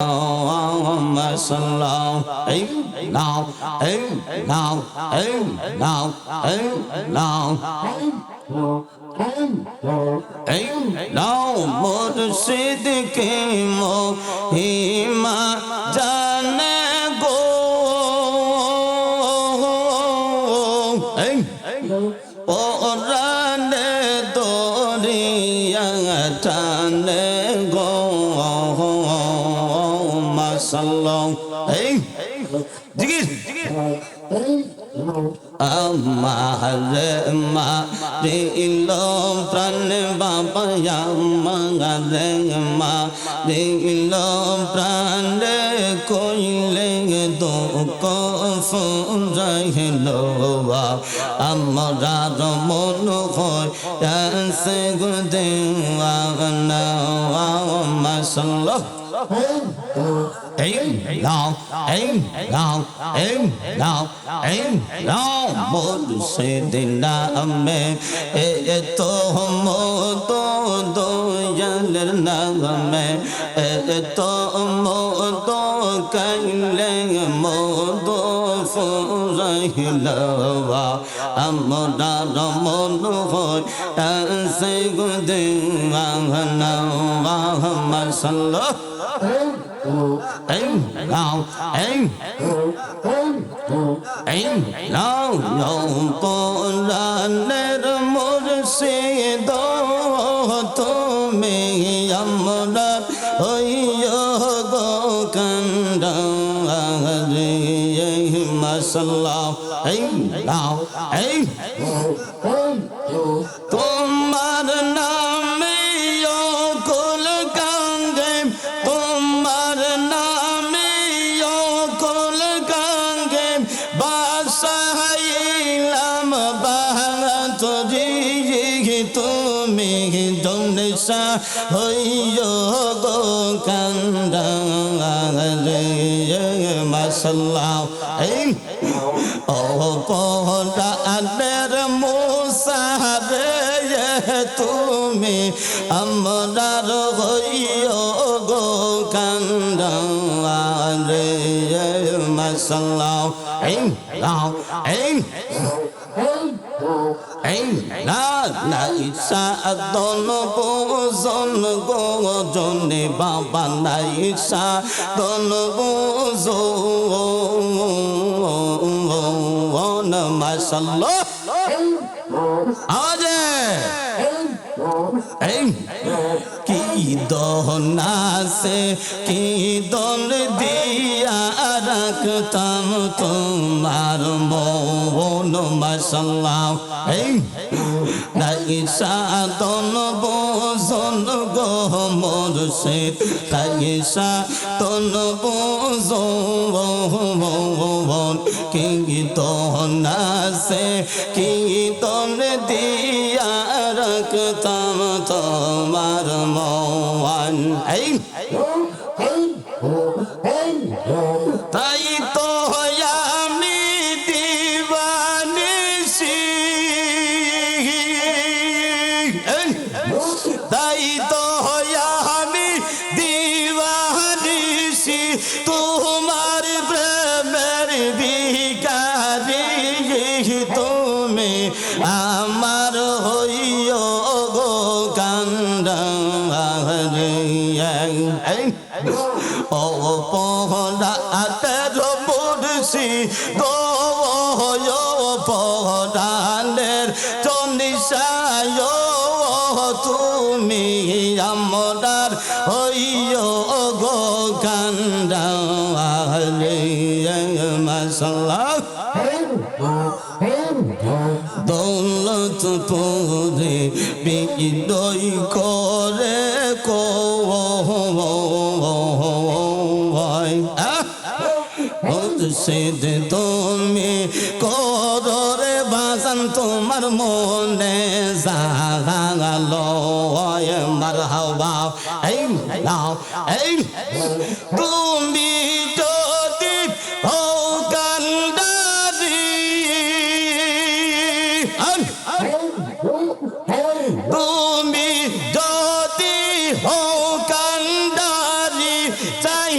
Allahumma sallallahu মুর্শিদ কে মহিমা জানে গো পরানে দরিয়া টানে গো মাশাআল্লাহ আমারে মারিল প্রাণ বাবা আমারে মারিল প্রাণ কইলে দুঃখ ফুরাইল আমরা মন হয় সে গুদেওয়ানা মাশাআল্লাহ মুর্শিদ নামে তো মতো দয়ালের নামে তো মতো কাইলে মতো ফুরাইল আমরা মন হয় সে গুদেওয়ানা মাশাআল্লাহ পরানের মুর্শিদ তুমি আমরা হইও গো কান্ডারি মাশাআল্লাহ তোমার নামে কুল কাঙ্গে তোমার নামে কুল কাঙ্গে বাসাইলাম বাহাতরি তুমি জনসা হইও গো কান্ডারে মাশাআল্লাহ ও পরানের মুসারে তুমি আমরার হইও গো কান্ডারে মাশাআল্লাহ সাধন বোজন গো জনে বাবা নাই সাধন বোজন মাশাআল্লাহ আজে কি দহনাসে কি দন দিয়া রাখতাম তোমার মন মাশাআল্লাহ নাই সাধন বোজন গো মুর্শিদ নাই সাধন বোজন কি দহনাসে কি দন দিয়া রাখতাম তোমার মন তাই তো আমি দিবানিসি তাই তো আমি দিবানিসি তোমার প্রেমের ভিখারি তুমি আমার হইও গো কান্ডারে ও পরানের মুর্শিদ পরানের জনিসায় তুমি আমরার হইও গো কান্ডারে মাশাআল্লাহ দৌলত পুরে বিদয় করে কো মুর্শিদ তুমি কররে বাজান তোমার মনে জাগালো মারহাবা তুমি যদি হও কান্ডারি তুমি যদি হও কান্ডারি চাই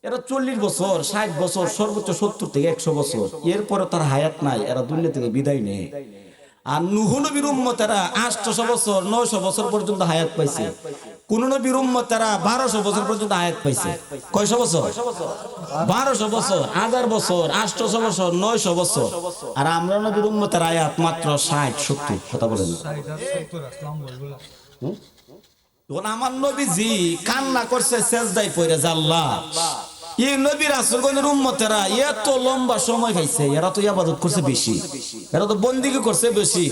এরা 40 বছর 60 বছর সর্বোচ্চ 70 থেকে 100 বছর, এরপরে তার হায়াত নাই, এরা দুনিয়া থেকে বিদায় নেয়। আর নূহ নবীর উম্মতেরা 800 বছর 900 বছর পর্যন্ত হায়াত পাইছে। কোন নবীর উম্মতেরা 1200 বছর পর্যন্ত হায়াত পাইছে। কয়শো বছর? 1200 বছর, 1000 বছর, 800 বছর, 900 বছর। আর আমরা নবীর উম্মতের হায়াত মাত্র 60 70। কথা বলেন না? তখন আমার নবীজি কান্না করছে সেজদায় পড়ে, যে আল্লাহ, এই নবী রাসূলগণের উম্মতেরা এত লম্বা সময় পাইছে, এরা তো ইবাদত করছে বেশি, এরা তো বন্দিগি করছে বেশি,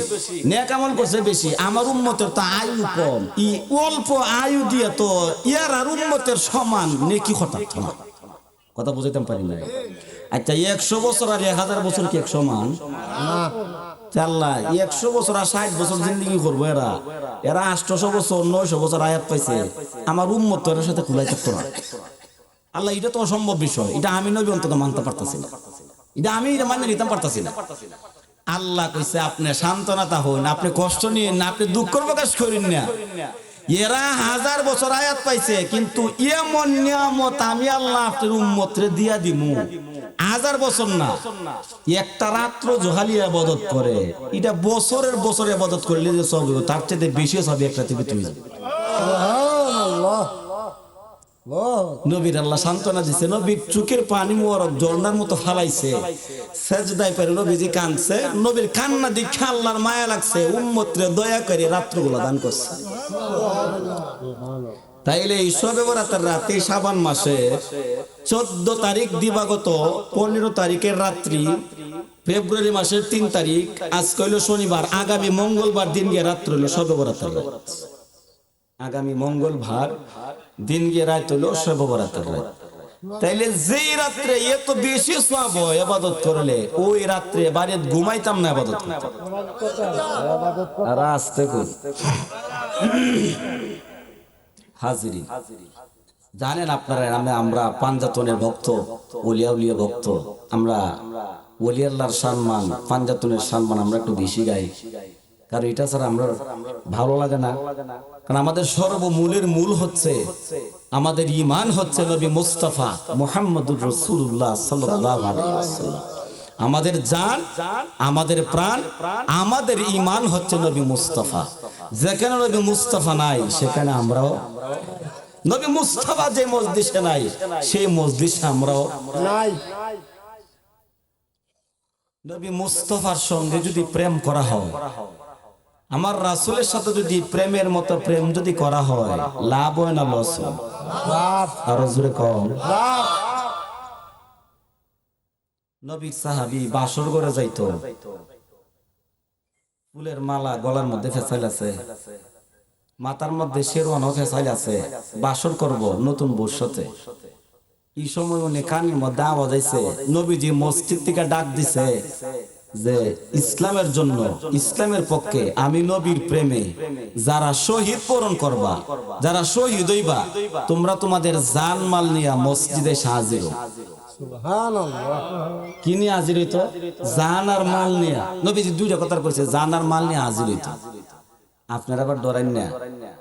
নেক আমল করছে বেশি। আমার উম্মতের তো আয়ু কম, এই অল্প আয়ু দিয়ে তো ইয়ার আর উম্মতের সমান নেকি হঠাৎ না। কথা বুঝাইতে পারি না? আচ্ছা 100 বছর আর 1000 বছর কি এক সমান? আল্লাহ 100 বছর আর 60 বছর জিন্দগি করবো, এরা 800 বছর 900 বছর আয়াত পাইছে, আমার উম্মত এর সাথে কুলাই থাকতো না। আল্লাহ এটা তো অসম্ভব বিষয়, এটা আমি নবী অন্তত মানতে পারতাছি না, এটা আমি মানে নিতে পারতাছি না। আল্লাহ কইছে আপনি সান্ত্বনাতা হন, আপনি কষ্ট নিয়েন না, আপনি দুঃখ প্রকাশ করেন না। এরা 1000 বছর আয়াত পাইছে, কিন্তু এমন নিয়ামত আমি আল্লাহ আপনার উম্মতরে দিয়া দিমু 1000 বছর না, একটা রাত্র জোহালি ইবাদত করে, এটা বছরের বছর ইবাদত করলে যে সব তার চেয়ে বেশি সব এক রাতে বিতে হয়ে যাবে। সুবহানাল্লাহ। নবীর আল্লাহ সান্ত্বনা দিছে, নবীর চোখের পানি মোবারক ঝর্ণার মতো ফালাইছে, সেজদায় পড়ে নবীজি কাঁদছে, নবীর কান্না দেখে আল্লাহর মায়া লাগছে, উম্মতরে দয়া করে রাত্রগুলো দান করছে। তাইলে এই শবে বরাতের রাতে শাবান মাসে 14 তারিখ দিবাগত 15 তারিখের রাত্রি, ফেব্রুয়ারি মাসের 3 তারিখ, আজ হইল শনিবার, আগামী মঙ্গলবার দিন গিয়ে রাত্র হইল শবে বরাতের রাত। আগামী মঙ্গলবার দিন গিয়ে রাত হইল শবে বরাতের রাত। তাইলে যেই রাত্রে এত বেশি সওয়াব হয় ইবাদত করলে, ওই রাত্রে বাড়িতে ঘুমাইতাম না ইবাদত করতাম। আর আস্তে কই হাজিরি জানেন আপনারা, আমরা পাঞ্জাতনের ভক্ত, ওলিয়া উলিয়া ভক্ত, আমরা ওলি আল্লাহর সম্মান, পাঞ্জাতনের সম্মান আমরা একটু বেশি গাই, কারণ এটা ছাড়া আমরা ভালো লাগে না। কারণ আমাদের সর্বমূলের মূল হচ্ছে, আমাদের ঈমান হচ্ছে নবী মুস্তাফা মুহাম্মদুর রাসূলুল্লাহ সাল্লাল্লাহু আলাইহি ওয়াসাল্লাম। আমাদের জান, আমাদের প্রাণ, আমাদের ঈমান হচ্ছে নবী মুস্তাফা। যেখানে নবী মুস্তাফা নাই সেখানে আমরাও, নবী মুস্তাফা যে মজলিসে নাই সেই মজলিসে আমরাও নাই। নবী মুস্তাফার সঙ্গে যদি প্রেম করা হয়, আমার রাসূলের সাথে যদি প্রেমের মতো প্রেম যদি করা হয়, লাভ হয় না লস? লাভ। আর জোরে কম লাভ। নবী সাহাবী বাসর করে যাইতো, ফুলের মালা গলার মধ্যে ফেসাইল আছে, মাথার মধ্যে শেরওয়ানও ফেসাইল আছে, বাসর করব নতুন বউর সাথে। এই সময় উনি কানের মধ্যে আওয়াজ আইছে, নবীজি মসজিদ থেকে ডাক দিছে যে ইসলামের জন্য, ইসলামের পক্ষে আমি নবীর প্রেমে যারা শহীদ বরণ করবা, যারা শহীদ হইবা, তোমরা তোমাদের জান মাল নিয়া মসজিদে হাজির হও। সুবহানাল্লাহ। কি নিয়ে হাজির হইতো? জান আর মাল নিয়া। নবীজি দুইটা কথা কইছে, জান আর মাল নিয়ে হাজির হইতো। আপনারা আবার ডরাইন না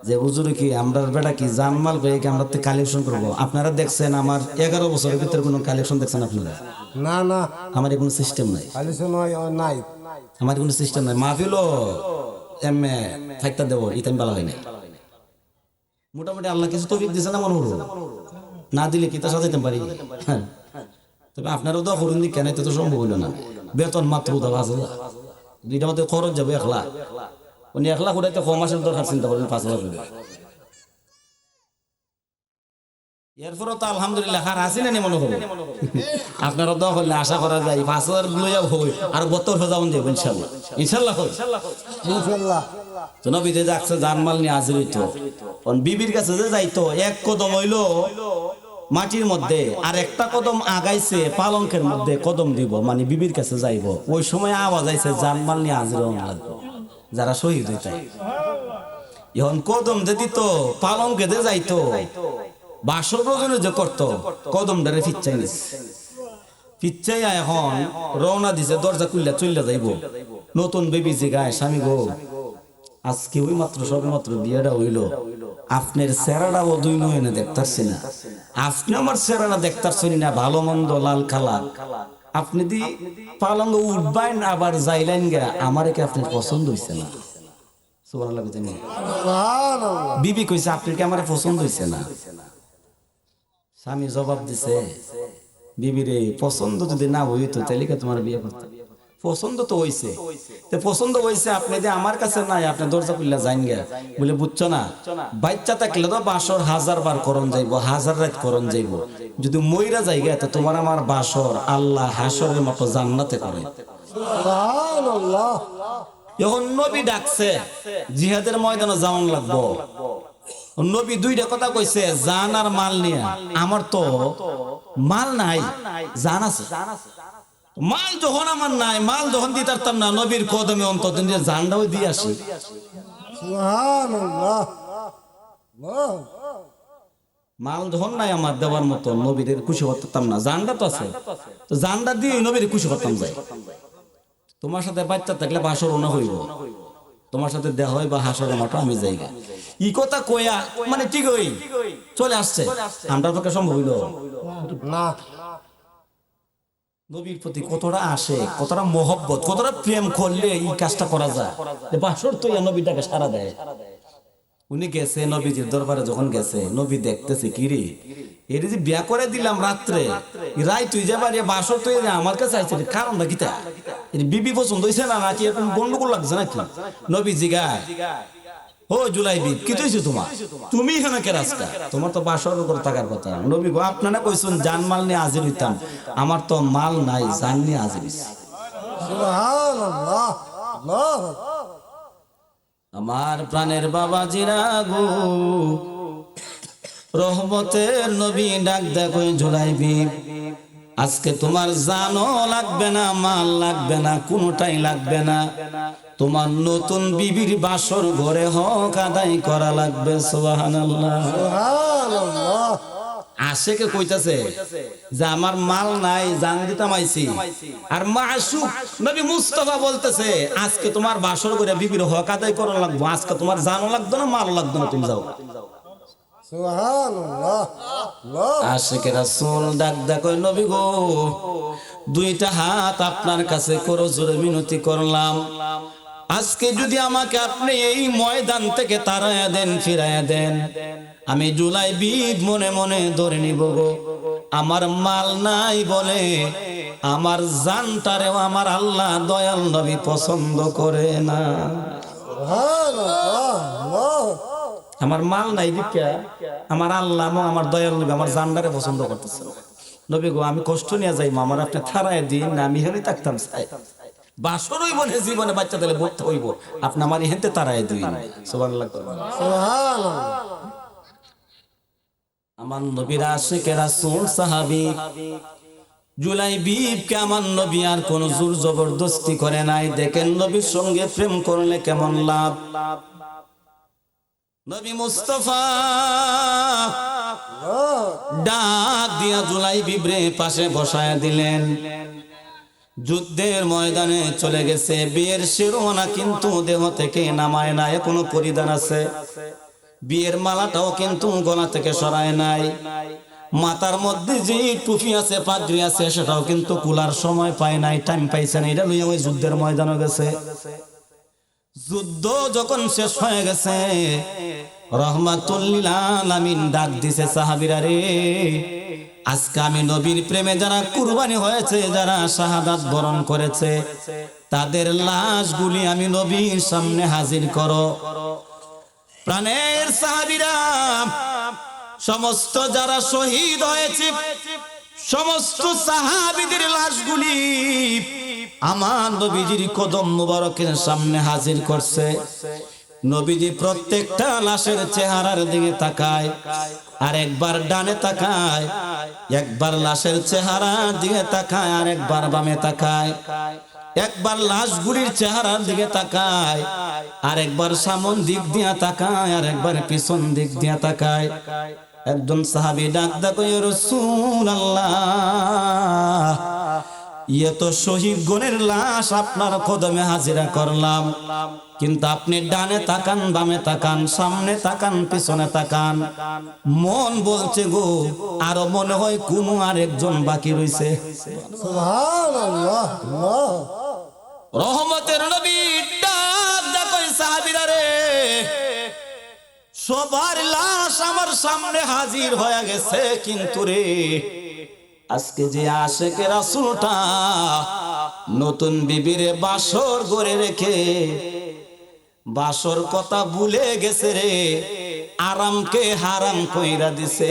যে হুজুর কি আমরা বেটা কি জান মাল পেয়ে কি আমরা কালেকশন করব? আপনারা দেখছেন আমার 11 বছরের ভিতরে কোনো কালেকশন দেখছেন আপনারা? না না, আমার কোনো সিস্টেম নাই, কালেকশন নাই, আমার কোনো সিস্টেম নাই। মাহফিলও এমএ থাকতে দেব, ইতাম ভালো হয় না। মোটামুটি আল্লাহ কিছু তৌফিক দিয়েছে না, মনে হলো না দিলে কি তা সাজাইতে পারি। হ্যাঁ, তবে আপনারাও তো করুন কেন, এটা তো সম্ভব হইল না। বেতন মাত্র 5,000, দুইটা মধ্যে খরচ যাবে 1 লাখ। উনি 1 লাখ উঠাইতে কম মাসের দরকার, চিন্তা করেন 5,000 টাকা। এরপরও তো আলহামদুলিল্লাহ হার আসি না মনে হলো। আপনারা দোয়া করলে আশা করা যায় 5,000 লইয়া হই, আর 72 যাবেন যাবো ইনশাল্লাহ, ইনশাল্লাহ ইনশাল্লাহ। তো নবী যে যাচ্ছে জানমাল নিয়ে হাজির হইতো, বিবির কাছে যে যাইতো, 1 কদম হইলো মাটির মধ্যে, আর একটা কদম আগাইছে পালঙ্কের মধ্যে কদম দিব, মানে বিবির কাছে যাইব। ওই সময় আওয়াজ আইছে জানমাল নিয়ে হাজির হওয়া লাগবে যারা শহীদ হইতে। এখন কদম যে দিত, পালঙ্কে যে যাইতো, বাসর প্রয়োজনে যে করতো, কদম ডারে ফিচ্ছাই নিছে, ফিচ্ছাইয়া এখন রওনা দিছে, দরজা খুললা চললা যাইব। নতুন বেবি যে গায়, স্বামী গো আজকে ওই মাত্র সবে মাত্র বিয়েটা হইলো, আপনার চেহারাটাও দুই নয়নে দেখতারছি না, আপনি আমার চেহারাটা দেখতারছেন না, ভালো মন্দ লাল কালার। আপনি দি পালঙ্গ উঠবাইন আবার যাইলেন গে, আমারে কি আপনার পছন্দ হইছে না? সুবহানাল্লাহ বুঝেন? বিবি কইছে আপনার কি আমার পছন্দ হইছে না? স্বামী জবাব দিছে, বিবিরে পছন্দ যদি না হইতো তাহলে কি তোমার বিয়ে করতাম? পছন্দ তো হইছে, তো পছন্দ হইছে, আপনি যে আমার কাছে নাই, আপনি দরজা খুললা যাইন গে। বলে বুঝছো না, বাচ্চা থাকলে তো বাসর 1000 বার করন যাইব, 1000 রাত করন যাইব, যদি মইরা যাইগা তো তোমার আমার বাসর আল্লাহ হাসরের মতো জান্নাতে করে। সুবহানাল্লাহ। এখন নবী ডাকছে, জিহাদের ময়দানে যাওয়ান লাগবো। নবী দুইটা কথা কইছে, জান আর মাল নিয়ে। আমার তো মাল নাই, জান আছে। মাল যখন আমার নাই, মাল যখন দিতে পারতাম না, নবীর কদমে অন্তত জানটাও দিয়ে আসি। সুবহানাল্লাহ। মাল যখন নাই আমার দেওয়ার মতো, নবীর খুশি করতাম না, জানটা তো আছে, তো জানটা দিয়ে নবীর খুশি করতাম যাই। তোমার সাথে বাচ্চা থাকলে বাসর না হইব, তোমার সাথে দেহ হয় বা হাসরের মতো আমি যাইগা। ই কথা কইয়া মানে ঠিক হই চলে আসছে, আমরা পক্ষে সম্ভব হইল না। নবীর প্রতি কতটা আসে, কতটা মোহব্বত, কতটা প্রেম করলে এই কাজটা করা যায়। বাসর তো নবীটাকে সারা দেয়। উনি গেছে নবীজির দরবারে, যখন গেছে নবী দেখতেছে কি রে, এর যে বিয়া করে দিলাম রাত্রে, রাই তুই যে বাড়ি বাসর তুই আমার কাছে আইছে, কারণ নাকি তা বিবি পছন্দ হইছে না নাকি এখন গন্ডগোল লাগছে নাকি? নবী জিগায়, ও জুলাইবি কি তুইছো তোমার, তুমি এখানে কে রাস্তা, তোমার তো বাসর করে থাকার কথা। নবী গো আপনারা কইছেন জান মাল নিয়ে হাজির হইতাম, আমার তো মাল নাই, জান নিয়ে হাজির হইছি। সুবহানাল্লাহ। আল্লাহ। আমার প্রাণের বাবা জিরা গো, রহমতের নবী ডাক দেখো জুলাইবি, আজকে তোমার জানও লাগবে না, মাল লাগবে না, কোনোটাই লাগবে না, তোমার নতুন বিবির বাসর ঘরে হক আদায় করা লাগবে। সুবহানাল্লাহ। সুবহানাল্লাহ। আশেকে কইতাছে যে আমার মাল নাই, জান দিতাম আইছি, আর মাসুক নবী মুস্তাফা বলতেছে আজকে তোমার বাসর করে বিবির হক আদায় করা লাগবে, আজকে তোমার জানও লাগবে না, মাল লাগবে না, তুমি যাও। সুবহানাল্লাহ। আল্লাহ। আশিকে রাসূল ডাক দেখো নবী গো, দুইটা হাত আপনার কাছে করো, জোরে মিনতি করলাম, আজকে যদি আমাকে আপনি এই ময়দান থেকে তাড়ায়া দেন, ফিরাইয়া দেন, আমি জুলাইবি মনে মনে ধরে নিব গো। আমার মাল নাই বলে আমার জানটারেও আমার আল্লাহ দয়াল নবী পছন্দ করে না। সুবহানাল্লাহ। আল্লাহ। আমার মাল নাই দিকে আমার আল্লাহ আমার দয়াল নবী আমার জানটারে পছন্দ করতেছে। নবী গো আমি কষ্ট নিয়ে যাই, আমার আপনি থারায় দিন না, আমি হেনে থাকতাম চাই, বাসর হইব না জীবনে বাচ্চা তাহলে ভর্তি হইব, আপনি আমার হেনতে তারায় দিন। সুবহানাল্লাহ। সুবহানাল্লাহ। আমার নবীর আশিকে রাসূল সাহাবী জুলাইবিবকে আমার নবী আর কোন জোর জবরদস্তি করে নাই। দেখেন নবীর সঙ্গে প্রেম করলে কেমন লাভ। নবী মুস্তাফা ডাক দিয়া জুলাইবিবরে পাশে বসায় দিলেন। যুদ্ধের ময়দানে চলে গেছে, বিয়ের শিরোনা কিন্তু দেহ থেকে নামায় নাই, এখনো পরিধান আছে, বিয়ের মালাটাও কিন্তু গলা থেকে সরায় নাই, মাথার মধ্যে যে টুপি আছে পাগড়ি আছে সেটাও কিন্তু কুলার সময় পায় নাই, টাইম পাইছে না, এটা লইয়া ওই যুদ্ধের ময়দানে গেছে। যুদ্ধ যখন শেষ হয়ে গেছে, রহমাতুল লিল আলামিন ডাক দিছে সাহাবীরা রে, আজকে আমি নবীর প্রেমে যারা কুরবানি হয়েছে, যারা শাহাদাত বরণ করেছে, তাদের লাশগুলি আমি নবীর সামনে হাজির করো। প্রাণের সাহাবীরা, সমস্ত যারা শহীদ হয়েছে সমস্ত সাহাবীদের লাশগুলি আমার নবীজির কদম মুবারকের সামনে হাজির করছে। নবীজি প্রত্যেকটা লাশের চেহারার দিকে তাকায়, আর একবার ডানে তাকায়, একবার লাশের চেহারার দিকে তাকায়, আর একবার বামে তাকায়, একবার লাশগুলির চেহারার দিকে তাকায়, আর একবার সামন দিক দিয়া তাকায়, আর একবার পিছন দিক দিয়া তাকায়। একজন সাহাবী ডাক দেখো ইয়া রাসূলুল্লাহ, ইয়ে তো শহীদ গণের লাশ আপনার কদমে হাজিরা করলাম, কিন্তু আপনি ডানে তাকান, বামে তাকান, সামনে তাকান, পিছনে তাকান, মন বলছে গো আরো মনে হয় কোনো আরেকজন বাকি রইছে। সুবহানাল্লাহ, আল্লাহ। রহমতের নবী ডাক ডাক সাহাবীরা রে, সবার লাশ আমার সামনে হাজির হয়ে গেছে, কিন্তু রে আজকে যে আশেকে রাসূলটা নতুন বিবিরে বাসর গড়ে রেখে বাসর কথা ভুলে গেছে রে, আরামকে হারাম কইরা দিছে,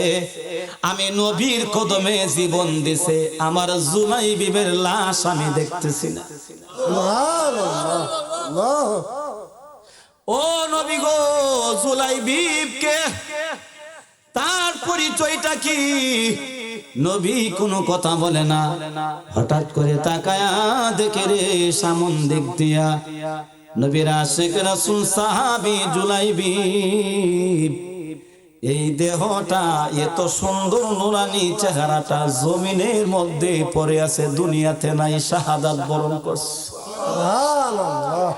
আমি নবীর কদমে জীবন দিছে, আমার জুলাই বিবির লাশ আমি দেখতেছি না। সুবহানাল্লাহ, আল্লাহ। ও নবী গো, জুলাইবিবকে তার পরিচয়টা কি? নবী কোনো কথা বলে না, হঠাৎ করে তাকায়া দেখে রে সামন দিক দিয়া নবীর আশিক রাসূল সাহাবী জুলাইবিব, এই দেহটা এত সুন্দর নুরানি চেহারাটা জমিনের মধ্যে পড়ে আছে, দুনিয়াতে নাই, শাহাদাত বরণ করছে। সুবহানাল্লাহ।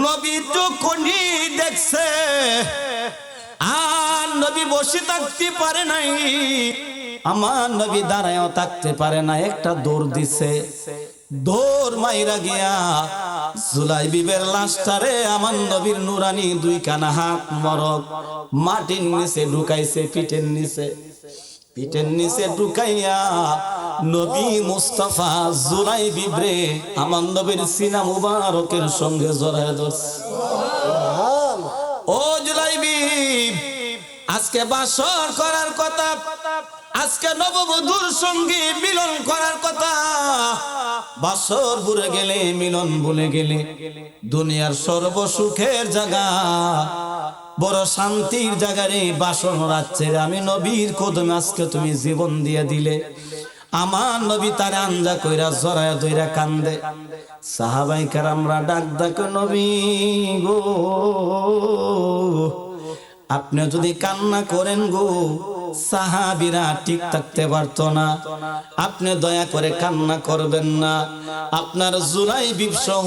নবী যখনই দেখছে আর নবী বসে থাকতে পারে নাই, আমার নবী দাঁড়ায়ও থাকতে পারে না, একটা দৌড় দিছে, দৌড় মাইরা গিয়া জুলাইবিবের লাশটারে আমার নবীর নুরানি দুই কানা হাত মরক মাটির নিচে ঢুকাইছে, পিঠের নিচে ঢুকাইয়া নবী মুস্তাফা জুলাইবিবরে আমার নবীর সিনা মুবারকের সঙ্গে জড়ায় ধরছে। ও জুলাইবিব, আজকে বাসর করার কথা, আজকে নববধূর সঙ্গে মিলন করার কথা, বাসর ভুলে গেলে, মিলন ভুলে গেলে, দুনিয়ার সর্বসুখের জায়গা, বড় শান্তির জায়গারে বাসর রাচ্ছে, আমি নবীর কদমে আজকে তুমি জীবন দিয়ে দিলে। আমার নবী তার আঞ্জা কইরা জড়ায়া দইরা কান্দে, সাহাবাই কেরামরা ডাক ডাক, নবী গো আপনি যদি কান্না করেন গো সাহাবীরা ঠিক থাকতে পারতো না, আপনি দয়া করে কান্না করবেন না, আপনার জুলাইবিব সহ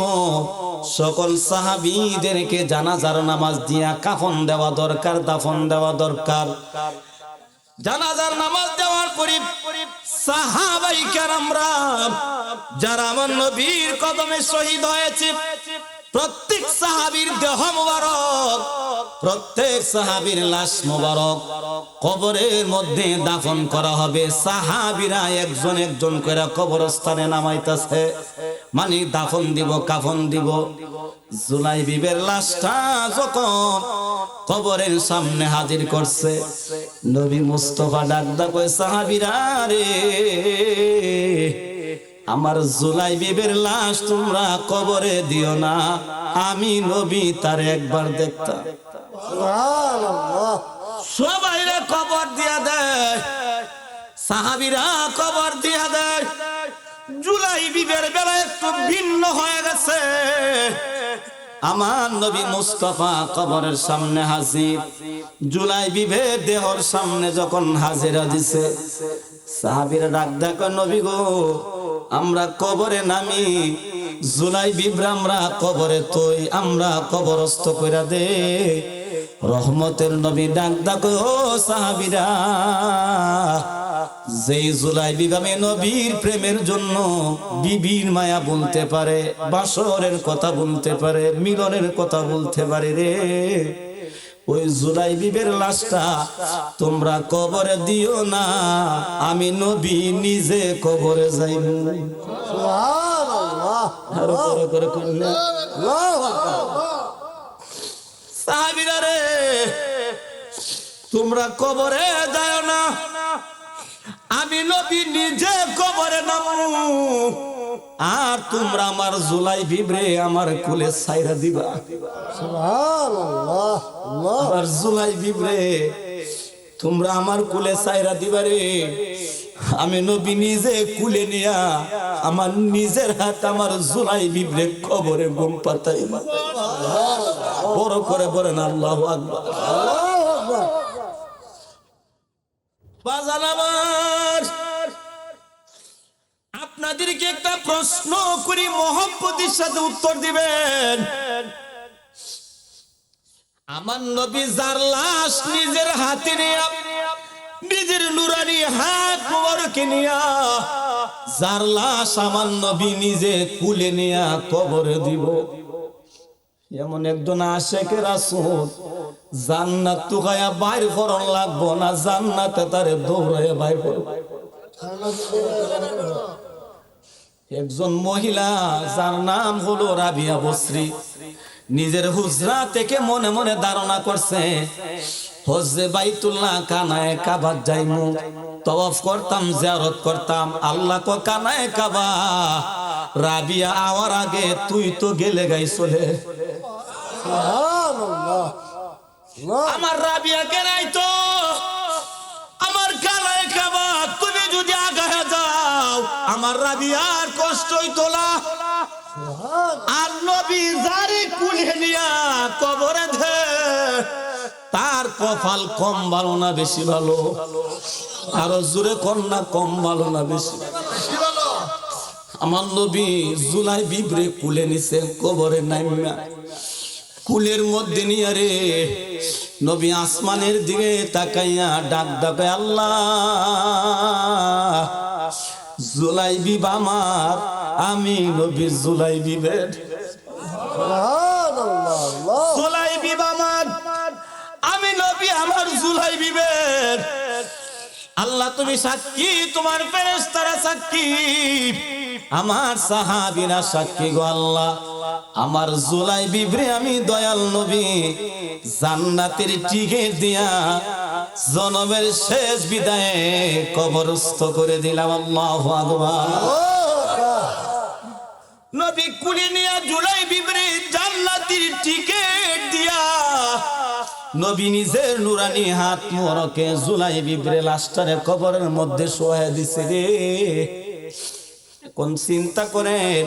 সকল সাহাবীদেরকে জানাজার নামাজ দিয়া কাফন দেওয়া দরকার, দাফন দেওয়া দরকার। জানাজার নামাজ দেওয়ার পরে সাহাবাই কেরামরা যারা আমার নবীর কদমে শহীদ হয়েছে, প্রত্যেক সাহাবীর দেহ মোবারক, প্রত্যেক সাহাবীর লাশ মোবারক কবরের মধ্যে দাফন করা হবে। সাহাবীরা একজন একজন করে কবরস্থানে নামাইতেছে, মানে দাফন দিব, কাফন দিব। জুলাইবিবের লাশটা যখন কবরের সামনে হাজির করছে, নবী মুস্তাফা ডাক ডাক কয়, সাহাবীরা রে আমার জুলাইবিবের লাশ তোমরা কবরে দিও না, আমি নবী তার একবার দেখতাম। সুবহানাল্লাহ। সবাই কবর দিয়া দেয়, সাহাবীরা কবর দিয়া দেয়। জুলাইবিবের বেলা একটু ভিন্ন হয়ে গেছে, আমার নবী মুস্তাফা কবরের সামনে হাজির, জুলাইবিবের দেহর সামনে যখন হাজিরা দিছে, সাহাবীরা ডাক ডাক, নবী গো আমরা কবরে নামি, জুলাইবিবরা আমরা কবরে তৈ, আমরা কবরস্থ কইরা দে। রহমতের নবী ডাক ডাক, ও সাহাবীরা, যেই জুলাইবিব আমি নবীর প্রেমের জন্য বিবির মায়া বলতে পারে, বাসরের কথা বলতে পারে, মিলনের কথা বলতে পারে রে, ওই জুলাইবিবের লাশটা তোমরা কবরে দিও না, আমি নবী নিজে কবরে যাইব। সুবহানাল্লাহ, আরো করে করে কইলেন, আল্লাহু আকবার। সাহাবীরা রে তোমরা কবরে যাও না, আমি নবী নিজে কবরে নামু, আর তোমরা আমার জুলাইবিবরে আমার কোলে ছাইরা দিবা। সুবহানাল্লাহ, আল্লাহ। আমার জুলাইবিবরে তোমরা আমার কোলে ছাইরা দিবা রে, আমি নবী নিজে কুলে নিয়া আমার নিজের হাত আমার জুলাইবিবরে কবরে ঘুম পাতাইবা। বড় করে বলেন আল্লাহু আকবার। আল্লাহু আকবার। বাজান আমার, আপনাদের আপনাদেরকে একটা প্রশ্ন করি, মহব্বতের সাথে উত্তর দিবেন। আমার নবী যার লাশ নিজের হাতে নিয়ে, নিজের নুরানি হাত মোবারকে নিয়া, যার লাশ আমার নবী নিজে কুলে নিয়া কবরে দিব, এমন একজন আশেকে রাসূল জান্নাত তো গায়া বাইর করন লাগবো না, জান্নাতে তারে দৌড়ায় বাইর করব। একজন মহিলা যার নাম হলো রাবিয়া বসরি, নিজের হুজরা থেকে মনে মনে ধারণা করছে হজ্জে বাইতুল্লাহ কানায়ে কাবা যাইমু, তওয়াফ করতাম, জিয়ারত করতাম। আল্লাহ কো কানায়ে কাবা, রাবিয়া আওয়ার আগে তুই তো গেলে গাই চলে। সুবহানাল্লাহ। আমার রাবিয়া কে নাই তো, আমার কানায়ে কাবা তুমি যদি আগায় যাও, আমার রাবিয়ার কষ্ট হইতো না। আর নবী যারে কুলে নিয়া কবরে দে, তার কপাল কম ভালো না বেশি ভালো? আরো জোরে কন্যা, কম ভালো না বেশি? আমার নবী জুলাই বিবরে কুলে নিছে কবরে নাইমা, কুলের মধ্যে নিয়ে রে নবী আসমানের দিকে তাকাইয়া ডাক ডাকে, আল্লাহ জুলাই বিব আমার, আমি নবী জুলাই বিবের, সুবহানাল্লাহ। জুলাই বিব আমার, আমি নবী আমার জুলাই বিবের। আল্লাহ তুমি সাক্ষী, তোমার ফেরেশতারা সাক্ষী, আমার সাহাবীরা সাক্ষী গো আল্লাহ, আমার জুলাই বিবরে আমি দয়াল নবী জান্নাতের টিকিট দিয়া জনমের শেষ বিদায়ে কবরস্থ করে দিলাম। আল্লাহু আকবার। নবী কুলি নিয়া জুলাই বিবরে জান্নাতের টিকিট দিয়া নবী নিজের নুরানি হাত মোবারকে জুলাই বিবরে লাশটারে কবরের মধ্যে শোয়া দিছে রে। কোন চিন্তা করেন,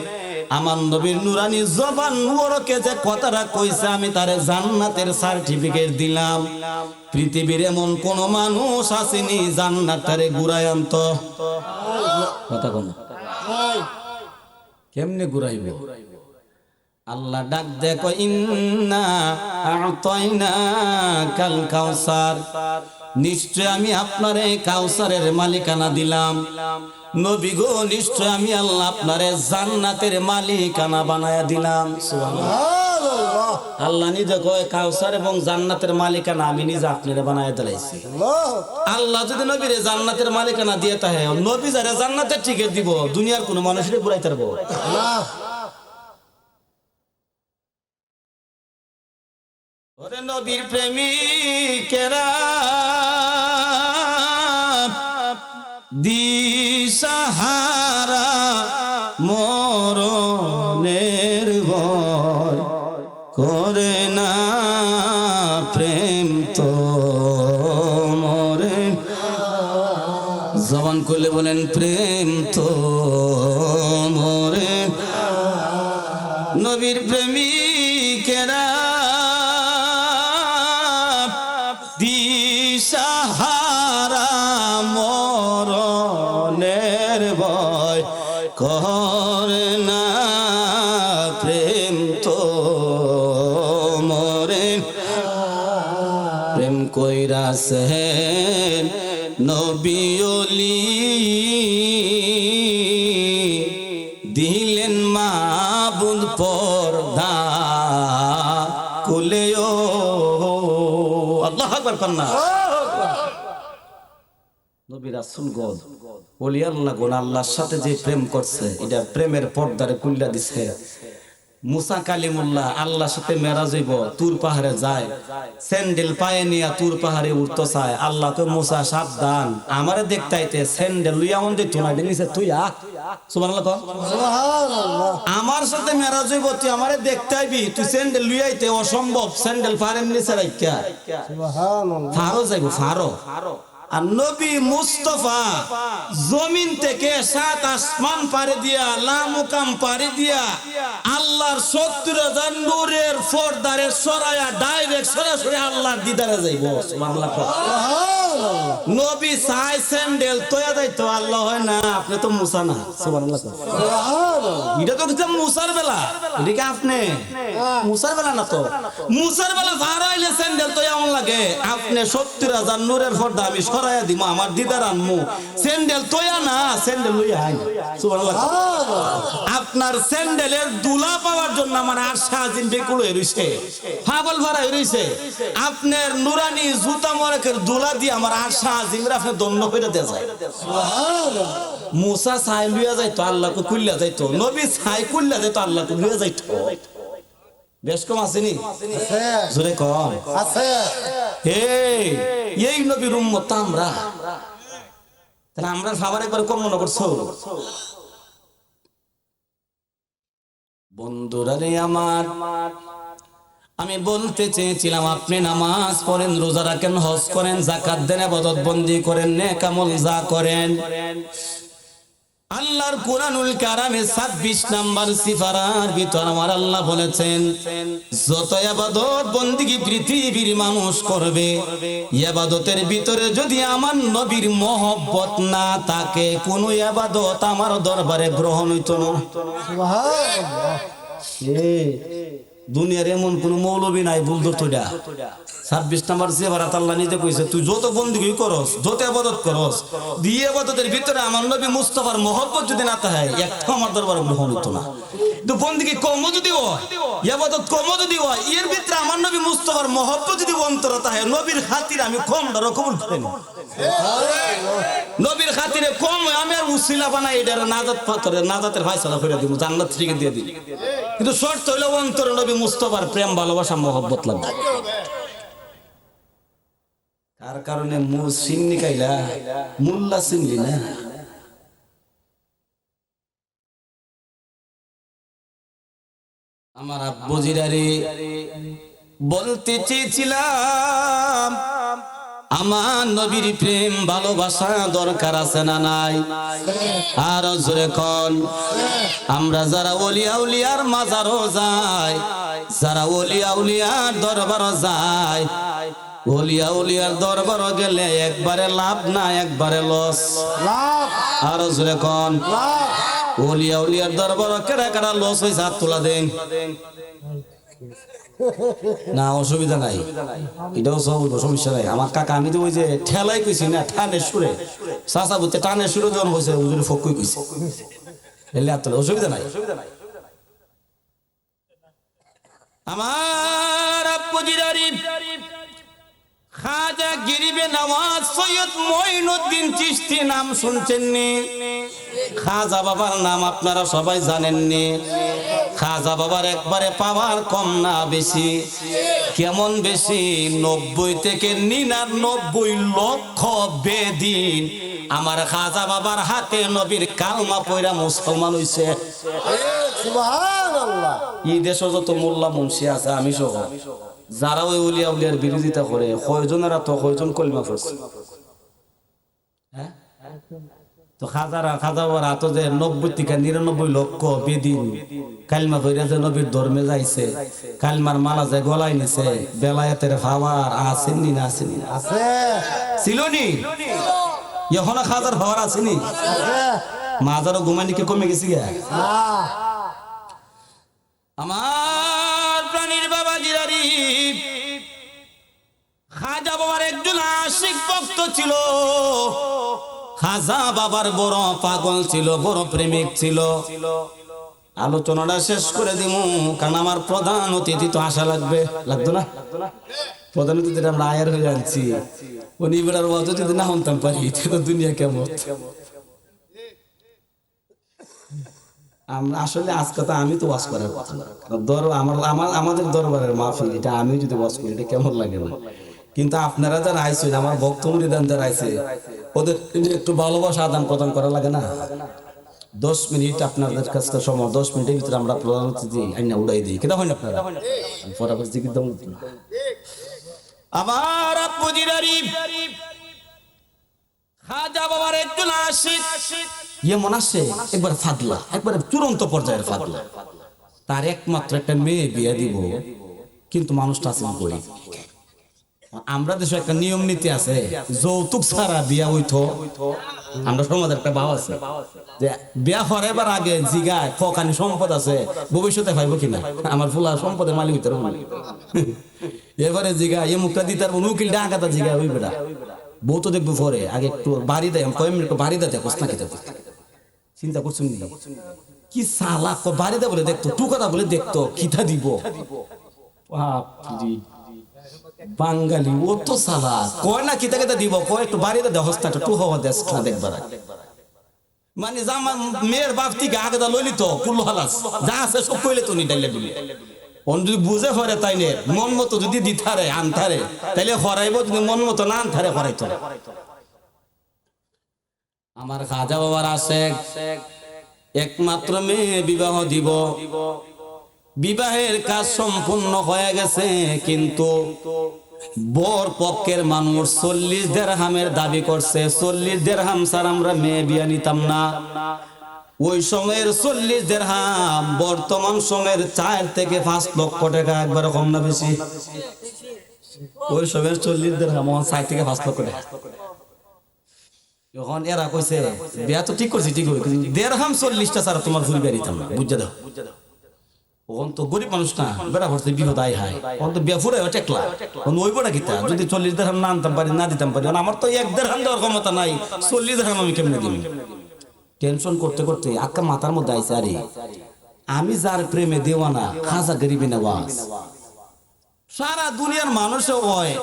আমার নবীর নুরানি জবান মোবারকে যে কথাটা কইছে, আমি তারে জান্নাতের সার্টিফিকেট দিলাম। পৃথিবীর এমন কোন মানুষ আসেনি জান্নাতারে ঘুরায় আনত। কথা কোন কেমনে ঘুরাইব? আল্লাহ ডাক দেখো, ইন্না আ'তাইনা কাল কাউসার, নিশ্চয় আমি আপনারে কাউসারের মালিকানা দিলাম। নবী গো, নিশ্চয় আমি আল্লাহ আপনারে জান্নাতের মালিকানা বানায়া দিলাম। সুবহানাল্লাহ। আল্লাহ নিজে কয় কাউসার এবং জান্নাতের মালিকানা আমি নিজে আপনারে বানায়া দিলাইছি। আল্লাহ যদি নবীরে জান্নাতের মালিকানা দিয়ে থাকে, নবী যারা জান্নাতের টিকিট দিব, দুনিয়ার কোন মানুষের ঘুরাইতে পারবো না। ওরে নবীর প্রেমিকেরা, দিশাহারা মরণের ভয় করে না, প্রেম তো মরে। জবান খুলে বলেন, প্রেম তো মরে। নবীর প্রেমিকেরা, দিশাহারা মরণের ভয় করে না, প্রেম তো মরে। প্রেম কইরাছেন নবী ওলি, দিলেন মাবুদ পর্দা কুলেও। আল্লাহু আকবার কন্যা। নবী রাসূল গণ ওলি আল্লাহ গণ আল্লাহর সাথে যে প্রেম করছে, এটা প্রেমের পর্দারে কুল্লা দিছে। মুসা কালিমুল্লাহ আল্লাহর সাথে মেরাজ হইব, তুর পাহাড়ে যায়, স্যান্ডেল পায়ে নিয়া তুর পাহাড়ে উঠতে চায়। আল্লাহ তো মুসা সাবধান, আমারে দেখতে আইতে স্যান্ডেল লইয়া মন দিত না, নিচে তুই আ। সুবহানাল্লাহ। সুবহানাল্লাহ। আমার সাথে মেরাজ হইব, তুই আমারে দেখতে আইবি, তুই স্যান্ডেল লইয়া আইতে অসম্ভব। স্যান্ডেল পাহাড়ের নিচে রাখিয়া সুবহানাল্লাহ। ফারো যাইব, ফারো। আর নবী মুস্তাফা জমিন থেকে 7 আসমান পাড়ি দিয়া, লামুকাম পাড়ি দিয়া, আল্লাহর 70,000 নূরের পর্দারে সরায়া ডাইরেক্ট সরাসরি আল্লাহর দিদারে যাইব। সুবহানাল্লাহ। নবী চাই স্যান্ডেল তোয়া যাইতো আল্লাহ হয় না আপনি তো মুসা না সুবহানাল্লাহ এটা তো কিছু মুসার বেলা এদিকে আপনি মুসার বেলা না তো মুসার বেলা ভাড়া হইলে স্যান্ডেল তো এমন লাগে আপনি 70,000 নূরের পর্দা আমি সরাইয়া দিব আমার দিদার আনমু স্যান্ডেল তোয়া না স্যান্ডেল লইয়া আই সুবহানাল্লাহ আপনার স্যান্ডেলের দুলা পাওয়ার জন্য আমার আশা আজিম বেকুল হয়ে রইছে পাগল ভরা হয়ে রইছে আপনার নুরানি জুতা মরকের দুলা দিয়ে আমার আশা আজিমরা আপনি দণ্ড করে দেয়া যায় সুবহানাল্লাহ মুসা ছাই লইয়া যাইতো আল্লাহকে কুল্লা যাইতো নবী ছাই কুল্লা যাইতো আল্লাহকে লইয়া যাইতো বেশ কম আসেনি জোরে কম আছে এই নবীর উম্মত আমরা তাহলে আমরা সবার একবার কম মনে করছো বন্ধুরা রে আমার আমি বলতে চেয়েছিলাম আপনি নামাজ পড়েন রোজা রাখেন হজ করেন যাকাত দেন ইবাদত বন্দি করেন নেক আমল যা করেন আল্লাহর কোরআনুল কারামে 26 নাম্বার সিফারার ভিতর আমার আল্লাহ বলেছেন যত ইবাদত বন্দেগী পৃথিবীর মানুষ করবে ইবাদতের ভিতরে যদি আমার নবীর মহব্বত না থাকে কোনো ইবাদত আমার দরবারে গ্রহণ হইতো না সুবহানাল্লাহ দুনিয়ার এমন কোন মৌলবী নাই ভুল ধরতো না 26 নাম্বার সিফারাত আল্লাহ নিজে কইছে তুই যত বন্দেগী করস যত ইবাদত করস দিয়ে ইবাদতের ভিতরে আমার নবী মুস্তাফার মহব্বত যদি না থাকে একটা আমার দরবারে গ্রহণ হতো না তো বন্দেগী কম যদি হয় ইবাদত কম যদি হয় এর ভিতরে আমার নবী মুস্তাফার মহব্বত যদি অন্তরে থাকে নবীর খাতিরে আমি কম ধরো কবুল করি না নবীর খাতিরে কম আমি আর উসিলা বানাই এটার নাজাত পাথরে নাজাতের ফয়সালা করে দিব জান্নাত থেকে দিয়ে দিই কিন্তু শর্ত হইলো অন্তরে নবী মুস্তাফার প্রেম ভালোবাসা মহব্বত লাগবে তার কারণে সিন্নি কাইলা মুল্লা সিন্নি না আমার আব্বু জিরারে বলতে চেয়েছিলাম আমার নবীর প্রেম ভালোবাসা দরকার আছে না নাই আর জোরে কোন আমরা যারা ওলি আউলিয়ার মাজারও যাই যারা ওলি আউলিয়ার দরবারও যায় ওলিয়া উলিয়ার দরবার গেলে একবারে লাভ না একবারে লস লাভ আর জোরে কোন ওলিয়া উলিয়ার দরবার কেডা কেডা লস হইছে হাত তোলা দেন না অসুবিধা নাই এটাও সব সমস্যা নাই আমার কাকা আমি তো ওই যে ঠেলাই কইছি না টানের সুরে চাচা বুঝতে টানের সুরে যখন হয়েছে হুজুরে ফকুই কইছে এলে হাত তোলা অসুবিধা নাই আমার আব্বু জিরারি খাজা গরিবে নওয়াজ সৈয়দ মঈনুদ্দিন চিশতি নাম শুনছেননি খাজা বাবার নাম আপনারা সবাই জানেননি খাজা বাবার একবারে পাওয়ার কম না বেশি কেমন বেশি 90 থেকে 99 লক্ষ বেদিন আমার খাজা বাবার হাতে নবীর কালমা পয়রা মুসলমান হইছে সুবহানাল্লাহ এই দেশে যত মোল্লা মুন্সি আছে আমি সহ যারা ওই উলিয়া উলিয়ার বিরোধিতা করে কয়জনেরা তো কয়জন কলমা পড়ছে হ্যাঁ তো খাজা বাবার হাতে যে 90 থেকে 99 লক্ষ বেদিন কালমা পয়রা যে নবীর ধর্মে যাইছে কালমার মালা যে গলায় নিছে বেলায়েতের পাওয়ার আসেনি না আসেনি আছে ছিলনি এখন খাজার পাওয়ার আসেনি আছে মাজারও ঘুমানি কি কমে গেছি গা না আমার প্রাণীর বাবা জিরারি খাজা বাবার একজন আশিক ভক্ত ছিল খাজা বাবার বড় পাগল ছিল বড় প্রেমিক ছিল আলোচনাটা শেষ করে দিব কারণ আমার প্রধান অতিথি তো আসা লাগবে লাগতো না প্রধান অতিথি আমরা আয়ের হয়ে যাচ্ছি উনি বেড়ার যদি না শুনতাম পারি তো দুনিয়া কেমন আমরা আসলে আজকে তো আমি তো ওয়াজ করার কথা আমাদের দরবারের মাহফিল এটা আমি যদি ওয়াজ করি এটা কেমন লাগে না কিন্তু আপনারা যারা আইছেন আমার বক্তব্য দান যারা আইছে ওদের একটু ভালোবাসা আদান প্রদান করা লাগে না 10 মিনিট আপনাদের কাছে সময় 10 মিনিটের ভিতরে আমরা প্রধান অতিথি আইনা উড়াই দিই কেটা হয় না আপনারা ফটাফট জিকির দাও আমার আব্বু জিরারি খাজা বাবার একজন আশিক এমন আসে একবার ফাদলা একবার চূড়ান্ত পর্যায়ের ফাদলা তার একমাত্র একটা মেয়ে বিয়ে দিব কিন্তু মানুষটা আছে কই আমরা দেশে একটা নিয়ম নীতি আছে, যৌতুক ছাড়া বিয়া হইতো। আমরা সমাজের একটা ভাব আছে যে বিয়া করাইবার আগে জিগায় কখানি সম্পদ আছে, ভবিষ্যতে পাইব কিনা, আমার ফুলা সম্পদের মালিক হইতে পারবো না। এবারে জিগা এ মুখটা দিতে পারবো, উকিল ডাকাতা জিগা ওই বেটা বউ তো দেখবো পরে, আগে একটু বাড়ি দেয়, কয় মিনিট বাড়ি দেয় দেখোস না খেতে। চিন্তা করছেন কি সালা, বাড়ি দেয় বলে দেখতো, টু কথা বলে দেখতো, কিতা দিব বাঙালি ও তো সালা, কয় না কিতা কিতা দিব, কয় একটু বাড়িতে দেখোস না, টু হওয়া দেশ না দেখবার। মানে জামা মেয়ের বাপ থেকে আগে দা লইলি তো কুল্লো হালাস যা আছে সব কইলে তো নি ডাইলে দিলে। অন যদি বুঝে হরে তাই নে মন মতো যদি দিথারে আনথারে তাইলে হরাইব, যদি মন মতো না আনথারে হরাইতো। আমার খাজা বাবার আছে একমাত্র মেয়ে বিবাহ দিব, বিবাহের কাজ সম্পূর্ণ হয়ে গেছে, কিন্তু বর পক্ষের মানুষ 40 দিরহামের দাবি করছে। 40 দিরহাম স্যার আমরা মেয়ে বিয়া নিতাম না। ওই সময়ের 40 দিরহাম বর্তমান সময়ের 4 থেকে 5 লক্ষ টাকা, একবার কম না বেশি? ওই সময়ের 40 দিরহাম 4 থেকে 5 লক্ষ টাকা। এখন এরা কইছে বিয়া তো ঠিক করছি, ঠিক হইছে, দিরহাম 40টা স্যার তোমার ফুল বিয়া নিতাম না, বুঝা দাও। ওখান তো গরিব মানুষ না, বেড়া করছে বিপদ আয় হায়, ওখান তো বিয়া ফুরাই টেকলা, ওই বড়া কিতা যদি 40 দিরহাম না আনতাম পারি, না দিতাম পারি, আমার তো 1 দিরহাম দেওয়ার ক্ষমতা নাই, 40 দিরহাম আমি কেমনে দিব? টেনশন করতে করতে আক্কা মাথার মধ্যে আইছে, আরে আমি যার প্রেমে দেওয়ানা, খাজা গরিবি নওয়াজ, সারা দুনিয়ার মানুষও হয়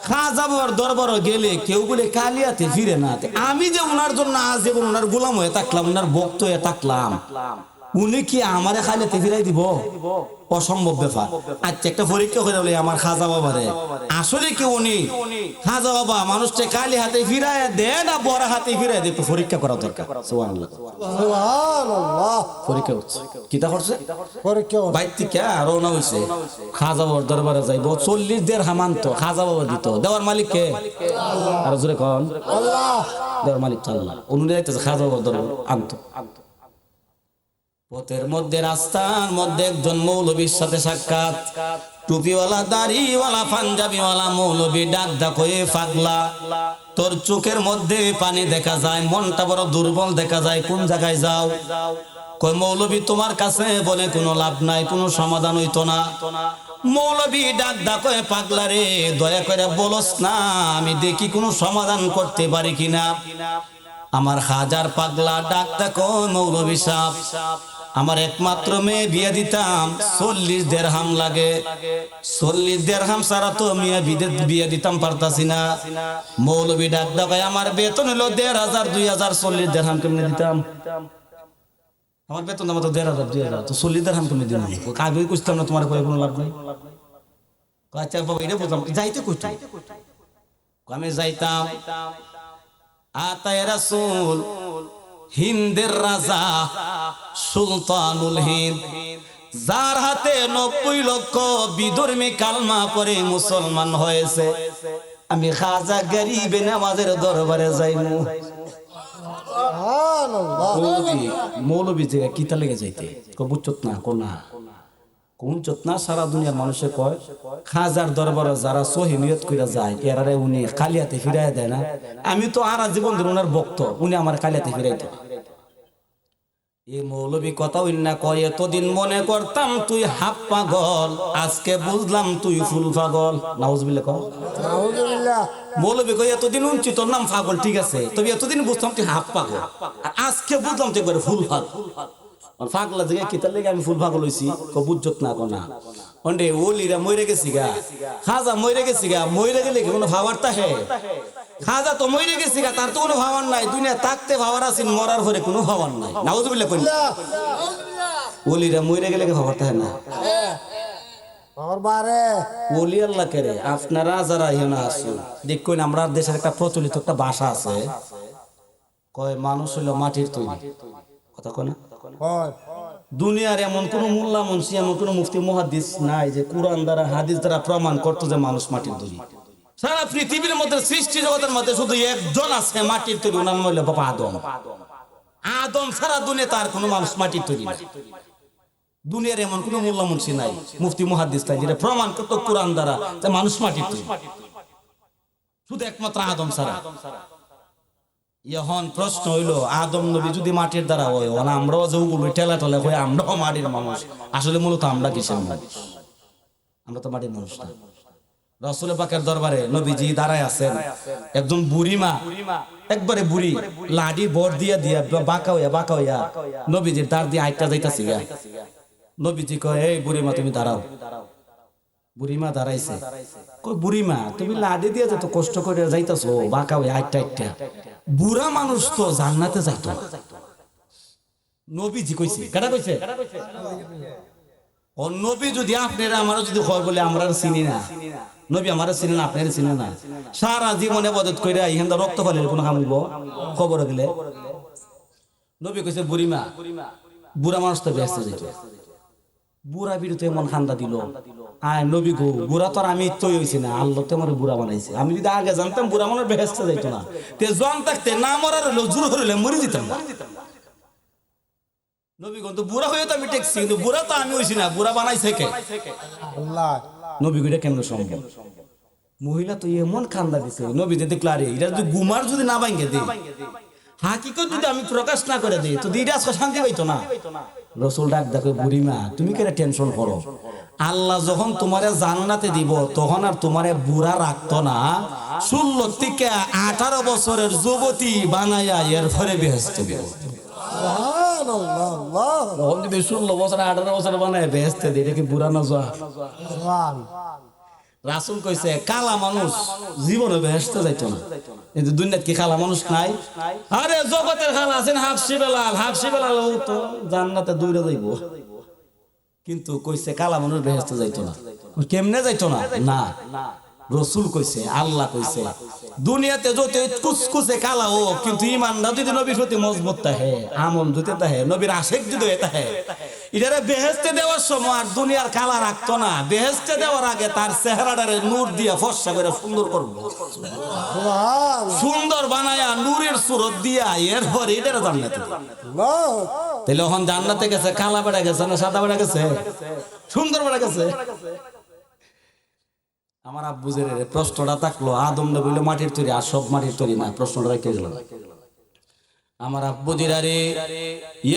খাজা বাবার দরবার গেলে কেউ বলে কালিয়াতে ফিরে না, আমি যে ওনার জন্য আজীবন ওনার গোলাম হয়ে থাকলাম, ওনার ভক্ত হয়ে থাকলাম, উনি কি আমারে খালিয়াতে ফিরাই দিব? অসম্ভব ব্যাপার। আচ্ছা একটা পরীক্ষা করে বলে আমার খাজা বাবারে, আসলে কি উনি খাজা বাবা মানুষটা কালি হাতে ফিরাই দেয় না বড় হাতে ফিরাই দেয়? একটু পরীক্ষা করা দরকার। সুবহানাল্লাহ, সুবহানাল্লাহ। পরীক্ষা করছে, কিতা করছে? পরীক্ষা বাইর থেকে রওনা হইছে, খাজা বাবার দরবারে যাইব। 40 দিরহাম আনতো, খাজা বাবা দিত, দেওয়ার মালিক কে? আর জোরে কোন? আল্লাহ। দেওয়ার মালিক তো আল্লাহ। উনি যাইতেছে খাজা বাবার দরবার আনতো। পথের মধ্যে রাস্তার মধ্যে একজন মৌলবীর সাথে সাক্ষাৎ, টুপিওয়ালা দাড়িওয়ালা পাঞ্জাবিওয়ালা মৌলবী ডাক ডাক হয়ে, পাগলা তোর চোখের মধ্যে পানি দেখা যায়, মনটা বড় দুর্বল দেখা যায়, কোন জায়গায় যাও? কই মৌলবী তোমার কাছে বলে কোনো লাভ নাই, কোনো সমাধান হইতো না। মৌলবী ডাক ডাক হয়ে, পাগলা রে দয়া করে বলস না, আমি দেখি কোনো সমাধান করতে পারি কিনা। আমার হাজার পাগলা ডাক ডাক, মৌলবী সাহেব আমার একমাত্র মেয়ে বিয়ে দিতাম, 40 দিরহাম লাগে, 40 দিরহাম ছাড়া তো মেয়ে বিয়ে দিতাম পারতাছি না। মৌলবী ডাক ডাকায়, আমার বেতন হলো 1000 2000, 40 দিরহাম কেমনে দিতাম? আমার বেতন আমার তো 1000 2000, তো 40 দিরহাম কেমনে দিলাম? কাগজ খুঁজতাম না, তোমার কোনো লাভ নেই। আচ্ছা বাবা এটা বলতাম, যাইতে কইতো আমি যাইতাম। আতায়ে রাসূল হিন্দের রাজা সুলতানুল হিন্দ, যার হাতে 90 লক্ষ বিধর্মী কালমা পড়ে মুসলমান হয়েছে, আমি খাজা গরিবে নওয়াজের দরবারে যাইমু। মৌলবী যে কিতা লেগে যাইতে বুঝছত না, কোনা কোন চতনা সারা দুনিয়ার মানুষে কয় খাজার দরবারে যারা সহি নিয়ত কইরা যায় এরারে উনি কালিয়াতে ফিরাই দেয় না। আমি তো আর জীবন ধরে ওনার ভক্ত, উনি আমার কালিয়াতে ফিরাইতো। এই মৌলবী কথা উন্না কয়, এতদিন মনে করতাম তুই হাফ পাগল, আজকে বুঝলাম তুই ফুল পাগল। নাউজুবিল্লাহ কও, নাউজুবিল্লাহ। মৌলবী কয় এতদিন উনছি তোর নাম পাগল, ঠিক আছে, তবে এতদিন বুঝতাম তুই হাফ পাগল, আজকে বুঝলাম তুই একবারে ফুল পাগল। পাগলা জায়গায় কিতার লেগে আমি ফুল পাগল হইছি, বুঝছত না কোনা ওন্ডে ওলিরা মরে গেছি গা, খাজা মরে গেছি গা, মরে গেলে কি কোনো ভাবার তাহে? খাজা তো মরে গেছি গা, তার তো কোনো ভাবার নাই, দুনিয়া থাকতে ভাবার আছেন, মরার পরে কোনো ভাবার নাই। নাউজুবিল্লাহ কই, ওলিরা মরে গেলে কি ভাবার তাহে না? ওলি আল্লাহ কে রে, আপনারা যারা ইহনা আছেন দেখুন, আমরা দেশের একটা প্রচলিত একটা ভাষা আছে, কয় মানুষ হইল মাটির তৈরি, কথা কয় না? দুনিয়ার এমন কোন মোল্লা মুন্সি, এমন কোন মুফতি মুহাদ্দিস নাই যে কুরআন দ্বারা হাদিস দ্বারা প্রমাণ করতো যে মানুষ মাটির তৈরি। সারা পৃথিবীর মধ্যে সৃষ্টি জগতের মধ্যে শুধু একজন আছে মাটির তৈরি, ওনার নাম হইল বাবা আদম। আদম সারা দুনিয়া তার কোনো মানুষ মাটির তৈরি না। দুনিয়ার এমন কোন মোল্লা মুন্সি নাই, মুফতি মুহাদ্দিস নাই যেটা প্রমাণ করতো কুরআন দ্বারা যে মানুষ মাটির তৈরি। শুধু একমাত্র আদম ছাড়া। এখন প্রশ্ন হইলো আদম নবী যদি মাটির দ্বারা হয়, আমরাও যেগুলো ঠেলা ঠেলা হয়ে আমরাও মাটির মানুষ, আসলে মূলত আমরা কিসের মানুষ? আমরা তো মাটির মানুষ না। রাসূল পাকের দরবারে নবীজি দাঁড়ায় আছেন, একজন বুড়ি মা, একবারে বুড়ি, লাঠি বর দিয়া দিয়া বাঁকা হইয়া নবীজির দাঁড় দিয়ে আইটা যাইতাছি গা। নবীজি কয়, এই বুড়ি মা তুমি দাঁড়াও। বুড়িমা দাঁড়াইছে, কই বুড়িমা তুমি লাডি দিয়ে যত কষ্ট করে যাইতাছো বাঁকা হয়ে আইটা আইটা, বুড়া মানুষ তো জান্নাতে যাইতো না। নবীজি কইছে, কাটা কইছে? ও নবী যদি আপনারা আমারও যদি হয় বলে আমরা চিনি না, নবী আমারও চিনি না, আপনারা চিনি না, সারা জীবনে বদত কইরা ইহান রক্ত ফলের কোন কাম হইব? খবর গেলে নবী কইছে বুড়িমা, বুড়া মানুষ তো ব্যস্ত যাইতো। বুড়া বিরুদ্ধে এমন খান্দা দিল, আয় নবী গো, বুড়া তো আর আমি তৈ হইছি না, আল্লাহ তো আমার বুড়া বানাইছে। আমি যদি আগে জানতাম বুড়া মানুষ বেহেস্তে যাইতো না, তে জন থাকতে না মরার হইলো জোর হইলে মরে যেতাম না। নবী গো তো বুড়া হয়ে তো আমি টেকছি, কিন্তু বুড়া তো আমি হইছি না, বুড়া বানাইছে কে? আল্লাহ। নবী গো এটা কেমন সম্ভব? মহিলা তো এমন খান্দা দিছে, নবী যে দেখলো আরে এটা যদি গুমার যদি না ভাঙ্গে দেই, হাকিকত যদি আমি প্রকাশ না করে দিই, তো দিটা আজকে শান্তি পাইতো না। রসুল ডাক দেখো, বুড়িমা তুমি কেন টেনশন করো? আল্লাহ যখন তোমারে জান্নাতে দিব তখন আর তোমারে বুড়া রাখতো না, 16 থেকে 18 বছরের যুবতী বানাইয়া এর ফলে বেহেশতে দিব। সুবহানাল্লাহ, আল্লাহ। তখন যদি 16 বছর 18 বছর বানায় বেহেশতে দিই, এটা কি বুড়া না যা? সুবহান। রাসূল কইছে কালা মানুষ জীবনে বেহেশতে যাইতো না। কিন্তু দুনিয়াতে কি কালা মানুষ নাই? আরে জগতের খালা আছেন হাফসি বেলাল তো জান্নাতে দৌড়ে যাইব। কিন্তু কইছে কালা মানুষ বেহেশতে যাইতো না। কেমনে যাইতো না? না, রসুল কইছে, আল্লাহ কইছে, দুনিয়াতে যত কুচকুচে কালা হোক, কিন্তু ইমানটা যদি নবীর প্রতি মজবুত থাকে, আমল যদি থাকে, নবীর আশেক যদি থাকে, এটারে বেহেশতে দেওয়ার সময় আর দুনিয়ার কালা রাখতো না। বেহেশতে দেওয়ার আগে তার চেহারাটারে নূর দিয়া ফর্সা করে সুন্দর করবো, সুবহান। সুন্দর বানায়া নূরের সুরত দিয়া এরপর এটারে জান্নাতে দিবে। আল্লাহ। তাহলে এখন জান্নাতে গেছে কালা বেড়া গেছে না সাদা বেড়া গেছে? সুন্দর বেড়া গেছে। আমার আব্বুজের প্রশ্নটা থাকলো, আদম নবী হইলো মাটির তৈরি, আর সব মাটির তৈরি না, প্রশ্নটা রেখে গেলাম। আমার আব্বুজির আরে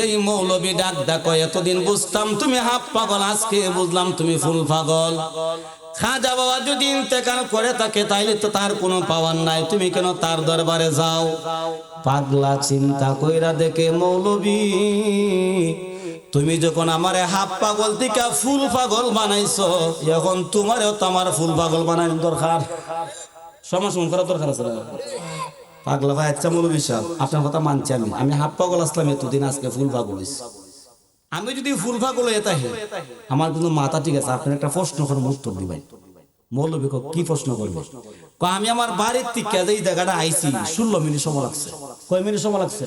এই মৌলবী ডাক ডাকো, এতদিন বুঝতাম তুমি হাফ পাগল, আজকে বুঝলাম তুমি ফুল পাগল। খাজা বাবা যদি ইন্তেকাল করে থাকে তাইলে তো তার কোনো পাওয়ার নাই, তুমি কেন তার দরবারে যাও? পাগলা চিন্তা কইরা দেখে মৌলবী, তুমি যখন আমারে হাফ পাগল থেকে ফুল পাগল বানাইছো, এখন তোমারও তো আমার ফুল পাগল বানানোর দরকার, সমাসমান করার দরকার আছে না? পাগলা ভাই, আচ্ছা মৌলবী সাহেব আপনার কথা মানছি, আমি হাফ পাগল আসলাম এতদিন, আজকে ফুল পাগল হইছি। আমি যদি ফুল পাগল হয়ে থাকি, আমার কিন্তু মাথা ঠিক আছে, আপনার একটা প্রশ্ন করে উত্তর দিবেন। মৌলবী কি প্রশ্ন করবে? আমি আমার বাড়ির থেকে এই জায়গাটা আইছি 16 মিনিট সময় লাগছে। কয় মিনিট সময় লাগছে?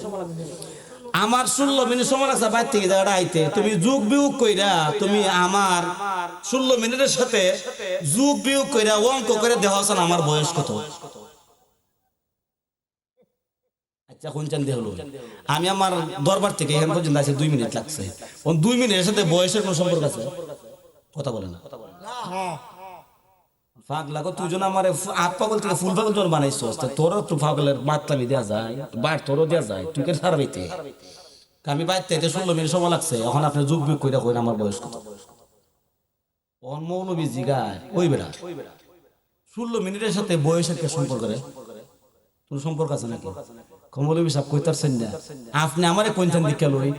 আমার 16 মিনিট সময় লাগছে বাইর থেকে জায়গাটা আইতে। তুমি যুগ বিয়োগ কইরা, তুমি আমার 16 মিনিটের সাথে যুগ বিয়োগ কইরা অঙ্ক করে দেখাছেন আমার বয়স কত। আচ্ছা কোন চান দেখলো, আমি আমার দরবার থেকে এখান পর্যন্ত আসি 2 মিনিট লাগছে। 2 মিনিটের সাথে বয়সের কোন সম্পর্ক আছে? কথা বলে না। পাগলা গো, তুই যেন আমার আট পাগল থেকে ফুল পাগল জন বানাইছ, তোরও একটু পাগলের মাতলামি দেওয়া যায়, বাইর তোরও দেওয়া যায়, তুই কে সারাইতে? আমি বাইরতে 16 মিনিট সময় লাগছে, এখন আপনি যুগ বিয়োগ কইরা কইন আমার বয়স কত। মৌলবী জিগায়, ওই বেড়া 16 মিনিটের সাথে বয়সের কে সম্পর্ক রে? কোন সম্পর্ক আছে নাকি? মৌলবী সাহেব কইতারছেন না, আপনি আমারে কোনখান দিকে লই,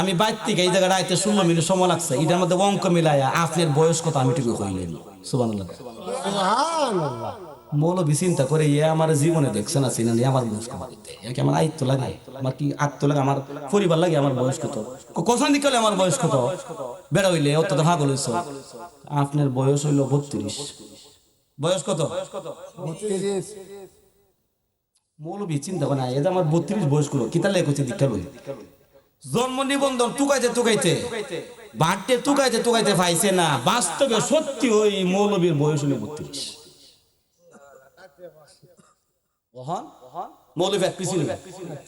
আমি বাইর থেকে এই জায়গাটা আইতে 16 মিনিট সময় লাগছে, এটার মধ্যে অঙ্ক মিলাইয়া আপনার বয়স কত আমি টুকু কইলেন। সুবহানাল্লাহ, সুবহানাল্লাহ। মৌলবী চিন্তা করে, ইয়ে আমার জীবনে দেখছে না চিনা নিয়ে আমার বয়স কত, একে আমার আয়ত্ত লাগে, আমার কি আত্ম লাগে, আমার পরিবার লাগে, আমার বয়স কত, কখন দিকে হলে আমার বয়স কত? বেড়া হইলে অত ভাগল হইছ, আপনার বয়স হইল 32। বয়স কত? 32। মৌলবী চিন্তা করে না, এটা আমার 32 বয়স করলো, কি তাহলে করছে দীক্ষা লই, জন্ম নিবন্ধন টুকাইতে বাড়তে টুকাইতে পাইছে না, বাস্তবে সত্যি ওই মৌলবীর বয়স হলো 32। ওহন মৌলবী এক পিছনে,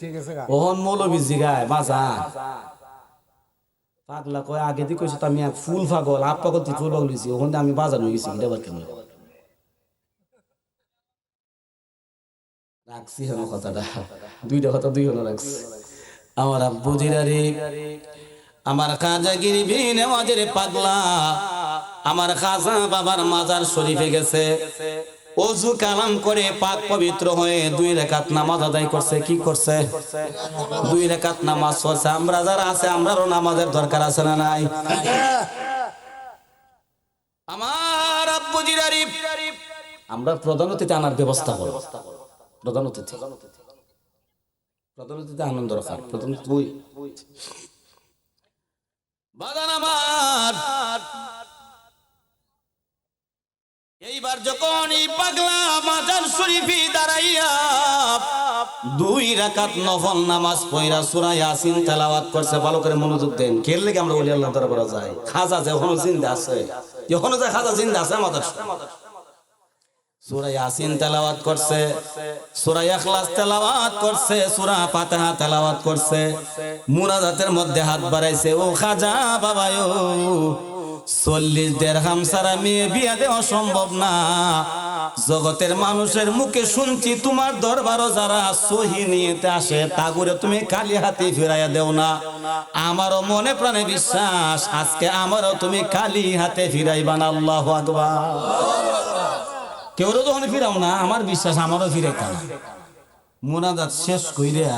ঠিক আছে। ওহন মৌলবী জিগায় বাজার পাগলা কয়, আগে দিয়ে কইছে তো আমি এক ফুল পাগল, আপ পাগল তুই ফুল পাগল হয়েছি, ওখান আমি বাজার হয়ে গেছি, এটা আবার কেন? রাখছি হলো কথাটা, দুইটা কথা দুই হলো রাখছি। আমার আব্বু জিরারি, আমার খাজা গিরবি নেওয়াজের পাগলা, আমার খাজা বাবার মাজার শরীফে গেছে, ওযু কালাম করে পাক পবিত্র হয়ে 2 রাকাত নামাজ আদায় করছে। কি করছে? 2 রাকাত নামাজ পড়ছে। আমরা যারা আছে আমরারও নামাজের দরকার আছে না নাই? আমার আব্বু জিরারি, আমরা প্রধান অতিথি আনার ব্যবস্থা করব। প্রধান অতিথি আনন্দ রাখার প্রধান তুই বাগান আমার। এইবার যখন এই পাগলা মাজার শরীফে দাঁড়াইয়া 2 রাকাত নফল নামাজ পড়া সূরা ইয়াসিন তেলাওয়াত করছে। ভালো করে মনোযোগ দেন। কেন লাগে আমরা ওলি আল্লাহ দরবারে যাই? খাজা যখন জিন্দা আছে, যখন যায় খাজা জিন্দা আছে আমাদের। সূরা ইয়াসিন তেলাওয়াত করছে, সূরা ইখলাস তেলাওয়াত করছে, সূরা ফাতিহা তেলাওয়াত করছে, মুনাজাতের মধ্যে হাত বাড়াইছে। ও খাজা বাবায়ো, 40 দিরহাম ছাড়া মেয়ে বিয়া দেওয়া সম্ভব না। জগতের মানুষের মুখে শুনছি তোমার দরবারও যারা সহি নিয়েতে আসে তাগুরে তুমি খালি হাতে ফিরাইয়া দেও না। আমারও মনে প্রাণে বিশ্বাস আজকে আমারও তুমি খালি হাতে ফিরাইবা না। আল্লাহু আকবার। কেউ যখন ফিরাও না, আমার বিশ্বাস আমারও ফিরাইতা না। মুনাজাত শেষ কইরা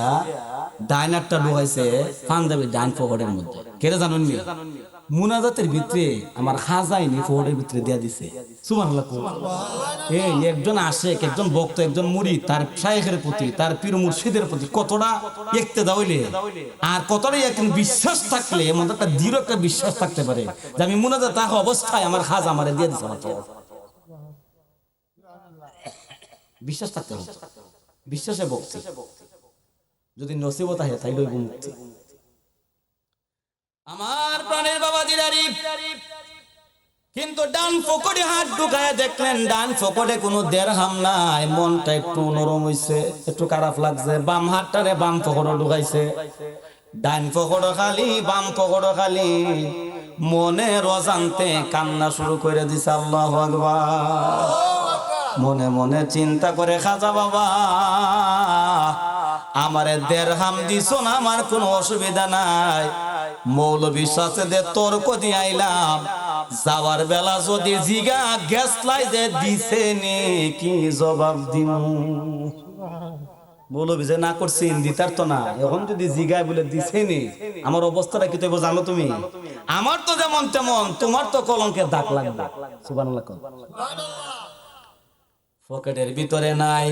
ডাইনারটা ঢুকাইছে পাঞ্জাবির ডাইন পকেটের মধ্যে। কেরে জানেন নি? মুনাজাতের ভিতরে আমার খাজাইনি পকেটের ভিতরে দিয়া দিছে। সুবহানাল্লাহ। এই একজন আশেক, একজন ভক্ত, একজন মুরিদ তার শায়েখের প্রতি, তার পীর মুর্শিদের প্রতি কতটা ইক্তেদা হইলে আর কতটা একজন বিশ্বাস থাকলে, এমন একটা দৃঢ় একটা বিশ্বাস থাকতে পারে যে আমি মুনাজাত থাকা অবস্থায় আমার খাজা আমারে দিয়ে দিছে। বিশ্বাস থাকতে হবে, বিশ্বাসে ভক্তি। যদি নসিবত আহে তাইলে ওই মুক্তি। আমার প্রাণের বাবা জিরারি কিন্তু ডান পকেটে হাত ঢুকায় দেখলেন ডান পকেটে কোনো দিরহাম নাই। মনটা একটু নরম হইছে, একটু খারাপ লাগছে। বাম হাতটারে বাম পকেটে ঢুকাইছে, ডান পকেটে খালি, বাম পকেটে খালি। মনে অজান্তে কান্না শুরু করে দিছে। আল্লাহু আকবার। মনে মনে চিন্তা করে খাজা বাবা, আমারে দিরহাম দিছো না, আমার কোনো অসুবিধা নাই। মৌলবীর সাথে যে তর্ক দিয়ে আইলাম, যাওয়ার বেলা যদি জিগা গ্যাস লাইজে দিছে নি কি জবাব দিম? মৌলবী যে না করছি দিতার তো না, এখন যদি জিগায় বলে দিছে নি আমার অবস্থাটা কি তবে জানো তুমি? আমার তো যেমন তেমন, তোমার তো কলঙ্কের দাগ লাগবে। সুবহানাল্লাহ। পকেটের ভিতরে নাই,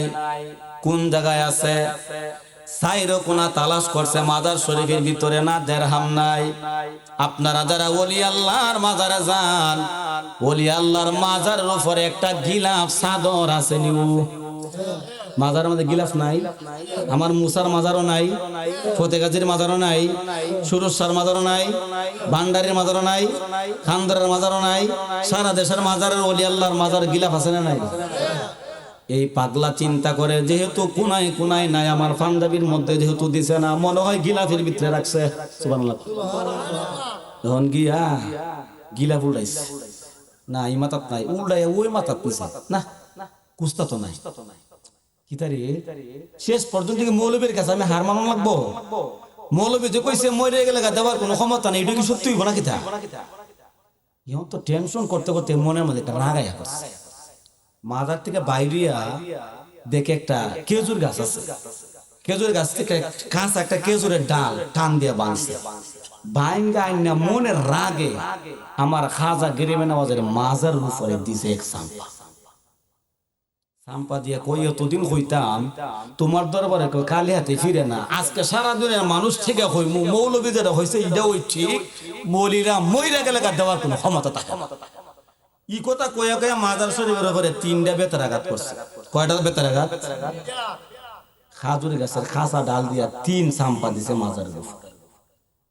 কোন জায়গায় আছে? সাইরো কোনা তালাশ করছে, মাজার শরীফের ভিতরে না, দিরহাম নাই। আপনারা যারা ওলি আল্লাহর মাজারে যান, ওলি আল্লাহর মাজারের উপরে একটা গিলাফ চাদর আছে নিউ। মাজারের মধ্যে গিলাফ নাই? আমার মুসার মাজারও নাই, ফতেগাজীর মাজারও নাই, সুরসার মাজারও নাই, ভান্ডারের মাজারও নাই, খানদারের মাজারও নাই। সারা দেশের মাজারের ওলি আল্লাহর মাজার গিলাফ আছে না নাই? এই পাগলা চিন্তা করে যেহেতু কোনায় কোনায় নাই, আমার পাঞ্জাবির মধ্যে যেহেতু দিছে না, মনে হয় গিলাফের ভিতরে রাখছে। সুবহানাল্লাহ। তখন গিয়া গিলাফ উল্টাইছে না, এই মাথাত নাই, উল্টাইয়া ওই মাথাত পিছে না, কুস্তা তো নাই। কিতারে শেষ পর্যন্ত মৌলবীর কাছে আমি হার মানা লাগবো? মৌলবী যে কইছে মরে গেলে দেওয়ার কোনো ক্ষমতা নেই, এটা কি সত্যি হইব না? কিতা ইহন তো টেনশন করতে করতে মনের মধ্যে একটা রাগাইয়া করছে। মাজার থেকে বাইরিয়া দেখে একটা খেজুর গাছ আছে, খেজুর গাছ থেকে কাঁচা একটা খেজুরের ডাল টান দিয়ে বাঁধছে। ভাঙ্গা আইনা মনের রাগে আমার খাজা গরিবে নওয়াজের মাজার উপরে দিছে এক চাম্পা। চাম্পা দিয়ে কই এতদিন কইতাম তোমার দরবারে খালি হাতে ফিরে না, আজকে সারা দুনিয়ার মানুষ থেকে কই মৌলবী যেটা হয়েছে এটা ওই ঠিক, মৌলিরা মইরা গেলে দেওয়ার কোনো ক্ষমতা থাকে না। ই কথা কয়া কয়া মাজার শরীফের উপরে 3টা বেতের আঘাত করছে। কয়টা বেতের আঘাত? খাজুর গাছের খাসা ডাল দিয়া 3 চাম্পা দিছে মাজার উপরে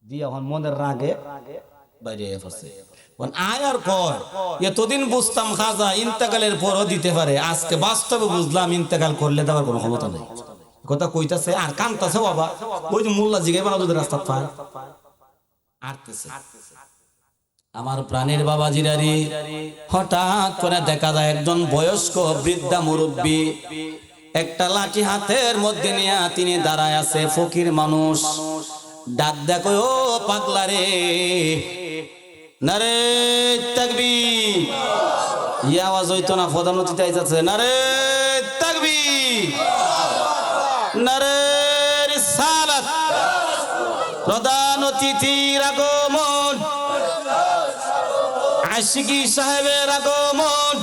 দিয়া। এখন মনের রাগে বাইরে পড়ছে। আয়ার কয় এতদিন বুঝতাম খাজা ইন্তেকালের পরও দিতে পারে, আজকে বাস্তবে বুঝলাম ইন্তেকাল করলে দেওয়ার কোনো ক্ষমতা নেই। কথা কইতাছে আর কানতাছে বাবা। ওই যে মোল্লা জিগাইবা না যদি রাস্তা পায় আটতেছে। আমার প্রাণের বাবা জিরারি হঠাৎ করে দেখা যায় একজন বয়স্ক বৃদ্ধা মুরব্বী একটা লাঠি হাতের মধ্যে নিয়ে তিনি দাঁড়ায় আছে, ফকির মানুষ। ডাক দেখো ও পাগলা রে, নারে তাকবীর। এই আওয়াজ হইতো না, প্রধান অতিথি আইতাছে, নারে তাকবীর, নারে রিসালাত। প্রধান অতিথির আগমন, আশিকি সাহেবের আগমন,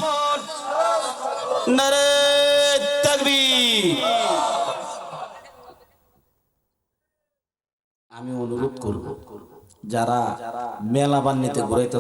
নারে তাকবীর। আমি অনুরোধ করব যারা মেলা বান্নিতে ঘুরাইতে